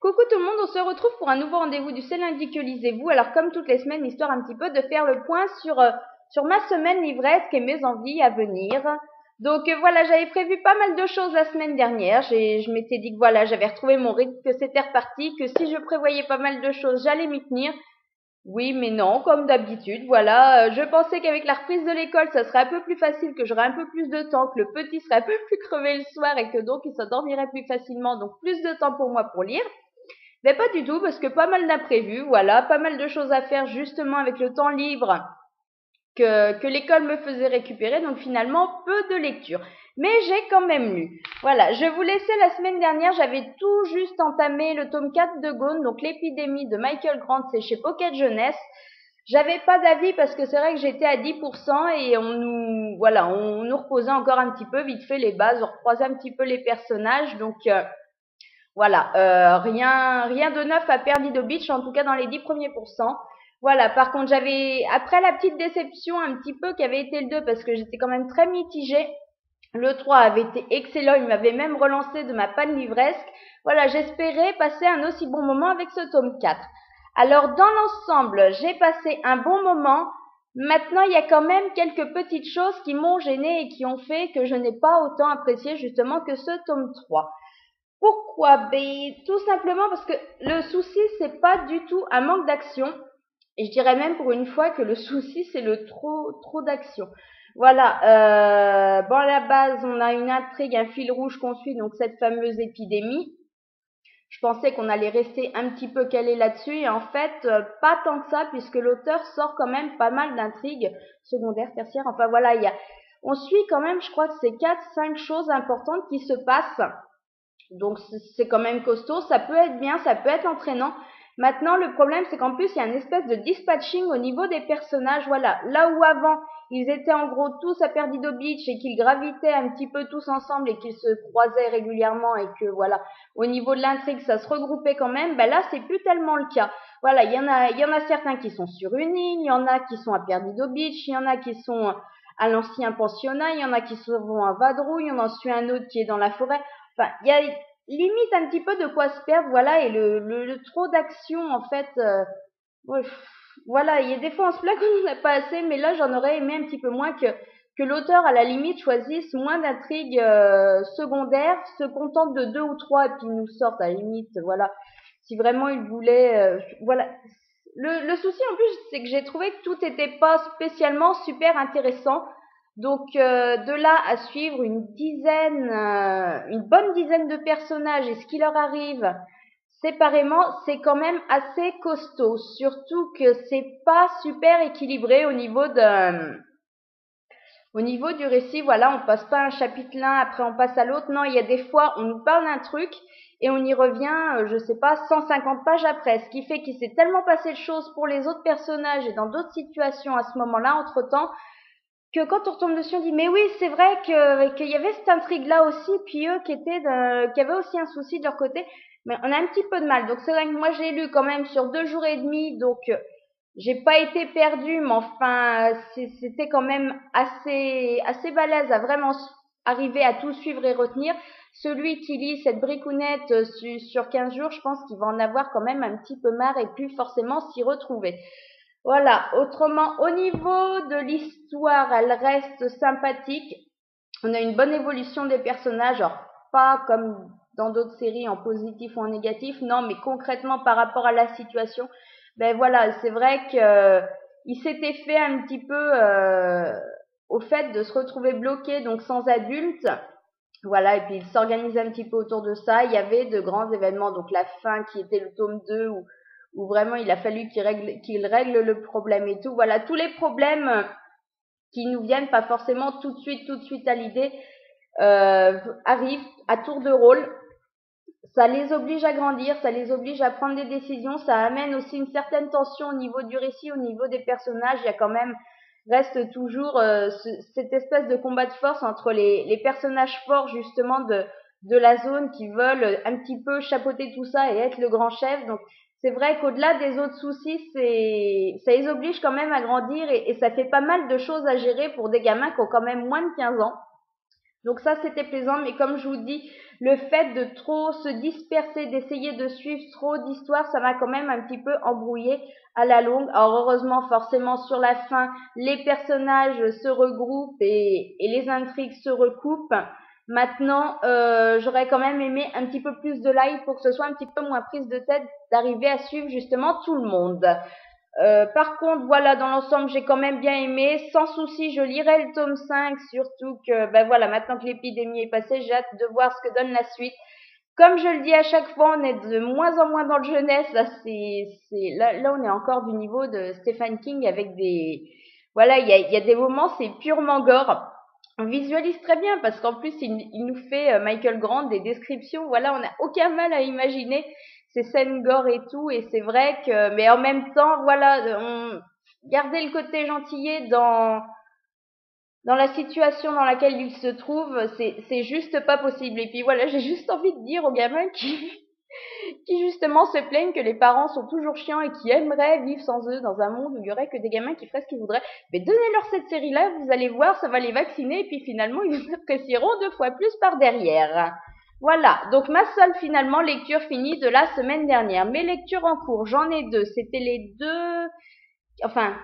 Coucou tout le monde, on se retrouve pour un nouveau rendez-vous du C'est lundi que lisez-vous. Alors comme toutes les semaines, histoire un petit peu de faire le point sur ma semaine livresque et mes envies à venir. Donc voilà, j'avais prévu pas mal de choses la semaine dernière. Je m'étais dit que voilà, j'avais retrouvé mon rythme, que c'était reparti, que si je prévoyais pas mal de choses, j'allais m'y tenir. Oui, mais non, comme d'habitude, voilà. Je pensais qu'avec la reprise de l'école, ça serait un peu plus facile, que j'aurais un peu plus de temps, que le petit serait un peu plus crevé le soir et que donc il s'endormirait plus facilement, donc plus de temps pour moi pour lire. Mais pas du tout, parce que pas mal d'imprévus, voilà, pas mal de choses à faire justement avec le temps libre que l'école me faisait récupérer, donc finalement peu de lecture. Mais j'ai quand même lu. Voilà, je vous laissais la semaine dernière, j'avais tout juste entamé le tome 4 de Gone, donc l'épidémie de Michael Grant, c'est chez Pocket Jeunesse. J'avais pas d'avis parce que c'est vrai que j'étais à 10% et on nous reposait encore un petit peu, vite fait les bases, on recroisait un petit peu les personnages, donc voilà, rien de neuf à Perdido Beach, en tout cas dans les 10 premiers pourcents. Voilà, par contre, après la petite déception un petit peu qui avait été le 2 parce que j'étais quand même très mitigée, le 3 avait été excellent, il m'avait même relancé de ma panne livresque. Voilà, j'espérais passer un aussi bon moment avec ce tome 4. Alors, dans l'ensemble, j'ai passé un bon moment. Maintenant, il y a quand même quelques petites choses qui m'ont gênée et qui ont fait que je n'ai pas autant apprécié justement que ce tome 3. Pourquoi? Ben, tout simplement parce que le souci, c'est pas du tout un manque d'action. Et je dirais même pour une fois que le souci, c'est le trop d'action. Voilà. Bon, à la base, on a une intrigue, un fil rouge qu'on suit, donc cette fameuse épidémie. Je pensais qu'on allait rester un petit peu calé là-dessus, et en fait, pas tant que ça, puisque l'auteur sort quand même pas mal d'intrigues secondaires, tertiaires. Enfin voilà, on suit quand même, je crois que c'est 4-5 choses importantes qui se passent. Donc c'est quand même costaud, ça peut être bien, ça peut être entraînant. Maintenant, le problème, c'est qu'en plus, il y a une espèce de dispatching au niveau des personnages. Voilà, là où avant, ils étaient en gros tous à Perdido Beach et qu'ils gravitaient un petit peu tous ensemble et qu'ils se croisaient régulièrement et que voilà, au niveau de l'intrigue, ça se regroupait quand même, ben là, c'est plus tellement le cas. Voilà, il y en a certains qui sont sur une île, il y en a qui sont à Perdido Beach, il y en a qui sont à l'ancien pensionnat, il y en a qui vont à Vadrouille, il y en a un autre qui est dans la forêt. Enfin, il y a limite un petit peu de quoi se perdre, voilà, et le trop d'action, en fait, ouais, voilà, il y a des fois on se plaint qu'on n'en a pas assez, mais là j'en aurais aimé un petit peu moins que l'auteur, à la limite, choisisse moins d'intrigues secondaires, se contente de 2 ou 3 et puis nous sorte, à la limite, voilà, si vraiment il voulait, voilà. Le souci en plus, c'est que j'ai trouvé que tout était pas spécialement super intéressant. Donc de là à suivre une bonne dizaine de personnages et ce qui leur arrive séparément, c'est quand même assez costaud. Surtout que c'est pas super équilibré au niveau du récit. Voilà, on passe pas un chapitre l'un, après on passe à l'autre. Non, il y a des fois, on nous parle d'un truc et on y revient, je sais pas, 150 pages après. Ce qui fait qu'il s'est tellement passé de choses pour les autres personnages et dans d'autres situations à ce moment-là, entre-temps, que quand on retombe dessus, on dit mais oui, c'est vrai qu'il y avait cette intrigue là aussi, puis eux qui avaient aussi un souci de leur côté, mais on a un petit peu de mal. Donc c'est vrai que moi j'ai lu quand même sur 2 jours et demi, donc j'ai pas été perdue, mais enfin c'était quand même assez balèze à vraiment arriver à tout suivre et retenir. Celui qui lit cette bricounette sur 15 jours, je pense qu'il va en avoir quand même un petit peu marre et plus forcément s'y retrouver. Voilà, autrement, au niveau de l'histoire, elle reste sympathique. On a une bonne évolution des personnages, alors pas comme dans d'autres séries en positif ou en négatif, non, mais concrètement par rapport à la situation, ben voilà, c'est vrai que il s'était fait un petit peu au fait de se retrouver bloqué, donc sans adulte. Voilà, et puis il s'organisait un petit peu autour de ça. Il y avait de grands événements, donc la fin qui était le tome 2 où vraiment il a fallu qu'il règle le problème et tout. Voilà, tous les problèmes qui nous viennent pas forcément tout de suite à l'idée arrivent à tour de rôle. Ça les oblige à grandir, ça les oblige à prendre des décisions, ça amène aussi une certaine tension au niveau du récit, au niveau des personnages. Il y a quand même reste toujours cette espèce de combat de force entre les personnages forts justement de la zone qui veulent un petit peu chapeauter tout ça et être le grand chef. Donc c'est vrai qu'au-delà des autres soucis, ça les oblige quand même à grandir et ça fait pas mal de choses à gérer pour des gamins qui ont quand même moins de 15 ans. Donc ça, c'était plaisant, mais comme je vous dis, le fait de trop se disperser, d'essayer de suivre trop d'histoires, ça m'a quand même un petit peu embrouillé à la longue. Alors heureusement, forcément, sur la fin, les personnages se regroupent et les intrigues se recoupent. Maintenant, j'aurais quand même aimé un petit peu plus de live pour que ce soit un petit peu moins prise de tête d'arriver à suivre justement tout le monde. Par contre, voilà, dans l'ensemble, j'ai quand même bien aimé. Sans souci, je lirai le tome 5, surtout que, ben voilà, maintenant que l'épidémie est passée, j'ai hâte de voir ce que donne la suite. Comme je le dis à chaque fois, on est de moins en moins dans le jeunesse. Là, là, on est encore du niveau de Stephen King avec voilà, il y a des moments, c'est purement gore. On visualise très bien parce qu'en plus, il nous fait, Michael Grant, des descriptions. Voilà, on n'a aucun mal à imaginer ces scènes gore et tout. Et c'est vrai que, mais en même temps, voilà, garder le côté gentillet dans la situation dans laquelle il se trouve, c'est juste pas possible. Et puis voilà, j'ai juste envie de dire aux gamins qui justement se plaignent que les parents sont toujours chiants et qui aimeraient vivre sans eux dans un monde où il y aurait que des gamins qui feraient ce qu'ils voudraient. Mais donnez-leur cette série-là, vous allez voir, ça va les vacciner et puis finalement ils apprécieront 2 fois plus par derrière. Voilà, donc ma seule finalement lecture finie de la semaine dernière. Mes lectures en cours, j'en ai 2. C'était les 2, enfin,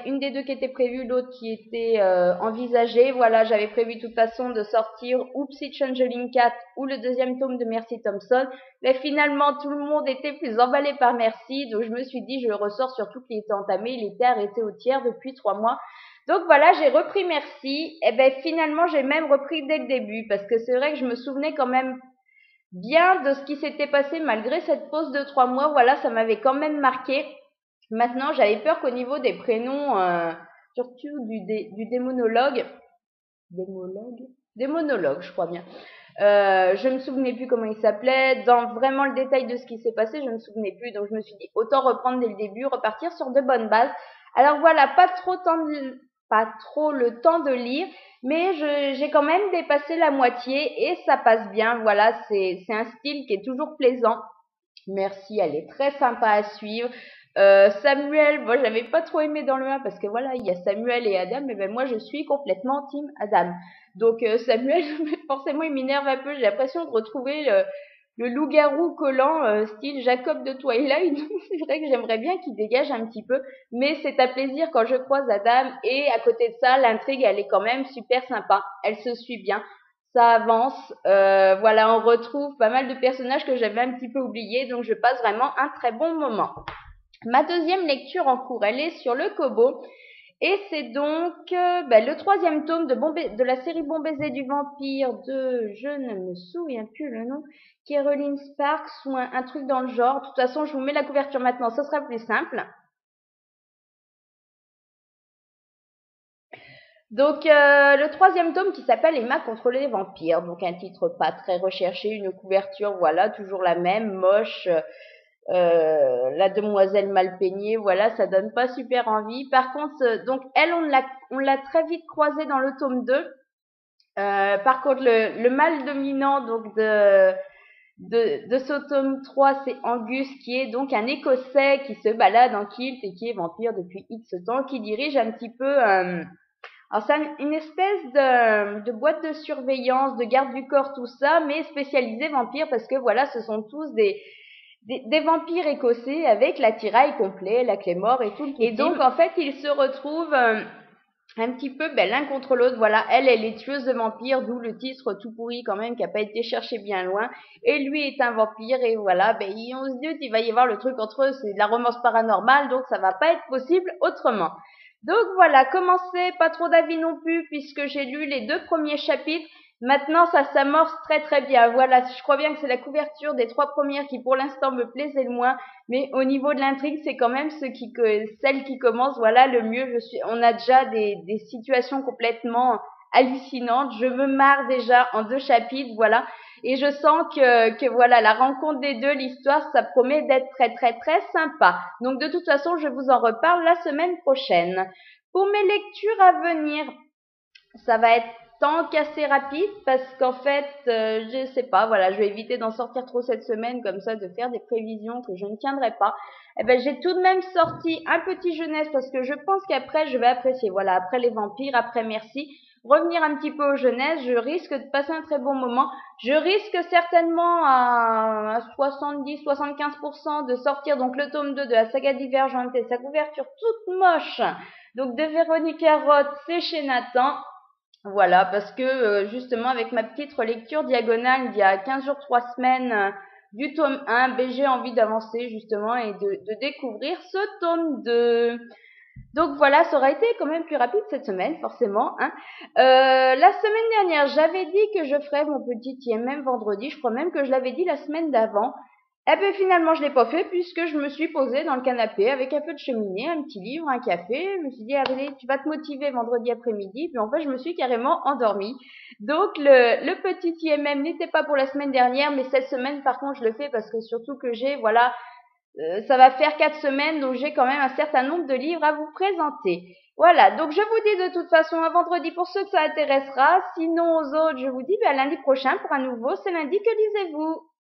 une des 2 qui était prévue, l'autre qui était envisagée. Voilà, j'avais prévu de toute façon de sortir ou Psy Changeling 4 ou le 2e tome de Mercy Thompson. Mais finalement, tout le monde était plus emballé par Mercy, donc je me suis dit, je le ressors surtout qu'il était entamé, il était arrêté au tiers depuis 3 mois. Donc voilà, j'ai repris Mercy. Et ben finalement, j'ai même repris dès le début, parce que c'est vrai que je me souvenais quand même bien de ce qui s'était passé malgré cette pause de 3 mois. Voilà, ça m'avait quand même marqué. Maintenant, j'avais peur qu'au niveau des prénoms, surtout du démonologue, démonologue, je crois bien. Je me souvenais plus comment il s'appelait. Dans vraiment le détail de ce qui s'est passé, je me souvenais plus. Donc je me suis dit, autant reprendre dès le début, repartir sur de bonnes bases. Alors voilà, pas trop le temps de lire, mais j'ai quand même dépassé la moitié et ça passe bien. Voilà, c'est un style qui est toujours plaisant. Merci, elle est très sympa à suivre. Samuel, moi j'avais pas trop aimé dans le 1 parce que voilà, il y a Samuel et Adam, et ben moi je suis complètement team Adam. Donc Samuel, forcément il m'énerve un peu, j'ai l'impression de retrouver le loup-garou collant style Jacob de Twilight. C'est vrai que j'aimerais bien qu'il dégage un petit peu, mais c'est un plaisir quand je croise Adam, et à côté de ça, l'intrigue elle est quand même super sympa, elle se suit bien. Ça avance, voilà, on retrouve pas mal de personnages que j'avais un petit peu oubliés, donc je passe vraiment un très bon moment. Ma 2e lecture en cours, elle est sur le Kobo, et c'est donc le 3e tome de la série Bon baiser du vampire de, je ne me souviens plus le nom, Caroline Sparks ou un truc dans le genre. De toute façon, je vous mets la couverture maintenant, ce sera plus simple. Donc le 3e tome qui s'appelle Emma contre les vampires, donc un titre pas très recherché, une couverture voilà toujours la même, moche, la demoiselle mal peignée, voilà, ça donne pas super envie. Par contre, donc elle, on l'a très vite croisée dans le tome 2. Par contre, le mâle dominant donc de ce tome 3, c'est Angus, qui est donc un Écossais qui se balade en kilt et qui est vampire depuis X temps, qui dirige un petit peu alors c'est une espèce de boîte de surveillance, de garde du corps, tout ça, mais spécialisée vampire parce que voilà, ce sont tous des vampires écossais avec l'attirail complet, la clé mort et tout le tout. Et donc en fait, ils se retrouvent un petit peu l'un contre l'autre. Voilà, elle est tueuse de vampires, d'où le titre tout pourri quand même qui a pas été cherché bien loin. Et lui est un vampire et voilà, on se dit il va y avoir le truc entre eux, c'est de la romance paranormale, donc ça va pas être possible autrement. Donc voilà, commencez, pas trop d'avis non plus puisque j'ai lu les 2 premiers chapitres. Maintenant, ça s'amorce très très bien. Voilà, je crois bien que c'est la couverture des 3 premières qui pour l'instant me plaisait le moins, mais au niveau de l'intrigue, c'est quand même celle qui commence, voilà, le mieux. On a déjà des situations complètement hallucinantes. Je me marre déjà en 2 chapitres, voilà. Et je sens que voilà, la rencontre des 2, l'histoire, ça promet d'être très très très sympa. Donc de toute façon, je vous en reparle la semaine prochaine. Pour mes lectures à venir, ça va être tant qu'assez rapide parce qu'en fait, je sais pas, voilà, je vais éviter d'en sortir trop cette semaine, comme ça, de faire des prévisions que je ne tiendrai pas. Eh ben, j'ai tout de même sorti un petit jeunesse parce que je pense qu'après, je vais apprécier. Voilà, après les vampires, après Merci. revenir un petit peu aux jeunesses, je risque de passer un très bon moment. Je risque certainement à 70-75% de sortir donc le tome 2 de la saga Divergente et sa couverture toute moche. Donc de Véronica Roth, c'est chez Nathan. Voilà, parce que justement avec ma petite relecture diagonale il y a 15 jours, 3 semaines du tome 1, j'ai envie d'avancer justement et de découvrir ce tome 2. Donc voilà, ça aurait été quand même plus rapide cette semaine, forcément. Hein. La semaine dernière, j'avais dit que je ferais mon petit TMM vendredi. Je crois même que je l'avais dit la semaine d'avant. Eh bien finalement, je l'ai pas fait puisque je me suis posée dans le canapé avec un peu de cheminée, un petit livre, un café. Je me suis dit, allez, tu vas te motiver vendredi après-midi. Puis en fait, je me suis carrément endormie. Donc le petit TMM n'était pas pour la semaine dernière, mais cette semaine, par contre, je le fais parce que surtout que j'ai, voilà, ça va faire 4 semaines, donc j'ai quand même un certain nombre de livres à vous présenter. Voilà, donc je vous dis de toute façon à vendredi pour ceux que ça intéressera. Sinon aux autres, je vous dis à lundi prochain pour un nouveau C'est lundi que lisez-vous.